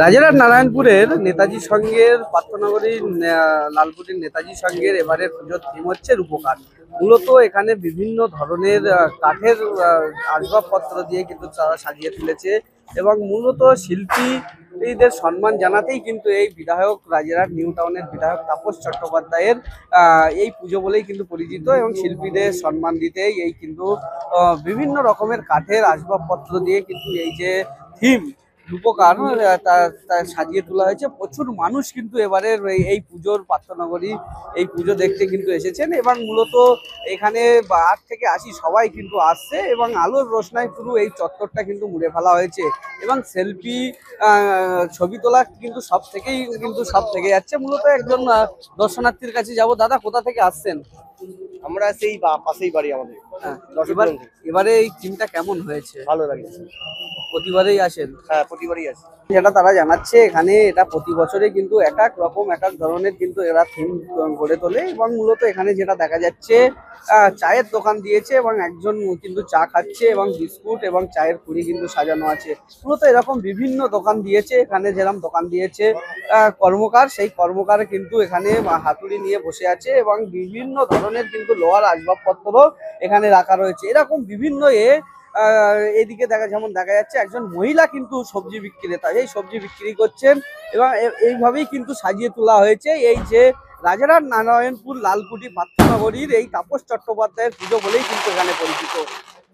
রাজারহাট নারায়ণপুরের নেতাজি সংঘের পার্থনগরীর লালকুটির নেতাজি সংঘের এবারের পুজোর থিম হচ্ছে রূপকার। মূলত এখানে বিভিন্ন ধরনের কাঠের আসবাবপত্র দিয়ে কিন্তু তারা সাজিয়ে তুলেছে এবং মূলত শিল্পীদের সম্মান জানাতেই কিন্তু এই বিধায়ক রাজারহাট নিউ টাউনের বিধায়ক তাপস চট্টোপাধ্যায়ের এই পুজো বলেই কিন্তু পরিচিত এবং শিল্পীদের সম্মান দিতেই এই কিন্তু বিভিন্ন রকমের কাঠের আসবাবপত্র দিয়ে কিন্তু এই যে থিম রূপকার তা সাজিয়ে তোলা হয়েছে। প্রচুর মানুষ কিন্তু এবারের এই পুজোর পার্থনগরী এই পুজো দেখতে কিন্তু এসেছেন এবং মূলত এখানে 8 থেকে 80 সবাই কিন্তু আসছে এবং আলোর রোশনায় পুরো এই চত্বরটা কিন্তু মুড়ে ফেলা হয়েছে এবং সেলফি ছবি তোলা কিন্তু সব থেকে যাচ্ছে। মূলত একজন দর্শনার্থীর কাছে যাব। দাদা, কোথা থেকে আসছেন? আমরা সেই পাশেই বাড়ি আমাদের। হ্যাঁ, দর্শকবৃন্দ। এবারে এই থিমটা কেমন হয়েছে? ভালো লাগছে। প্রতিবারেই আসেন? হ্যাঁ, প্রতিবারই আছে। যেটা তারা জানাচ্ছে এখানে এটা প্রতি বছরে কিন্তু এক এক রকম এক এক ধরনের কিন্তু এরা থিম গড়ে তোলে এবং মূলত এখানে যেটা দেখা যাচ্ছে চায়ের দোকান দিয়েছে এবং একজন কিন্তু চা খাচ্ছে এবং বিস্কুট এবং চায়ের পুরি কিন্তু সাজানো আছে। মূলত এরকম বিভিন্ন দোকান দিয়েছে। এখানে যেরকম দোকান দিয়েছে কর্মকার, সেই কর্মকার কিন্তু এখানে হাতুড়ি নিয়ে বসে আছে এবং বিভিন্ন ধরনের কিন্তু লোহার আসবাবপত্র এখানে রাখা রয়েছে। এরকম বিভিন্ন এদিকে যেমন দেখা যাচ্ছে একজন মহিলা কিন্তু সবজি বিক্রেতা, এই সবজি বিক্রি করছেন এবং এইভাবেই কিন্তু সাজিয়ে তোলা হয়েছে এই যে রাজারহাট নারায়ণপুর লালকুটি পার্থনগরীর এই তাপস চট্টোপাধ্যায়ের পুজো বলেই কিন্তু এখানে পরিচিত।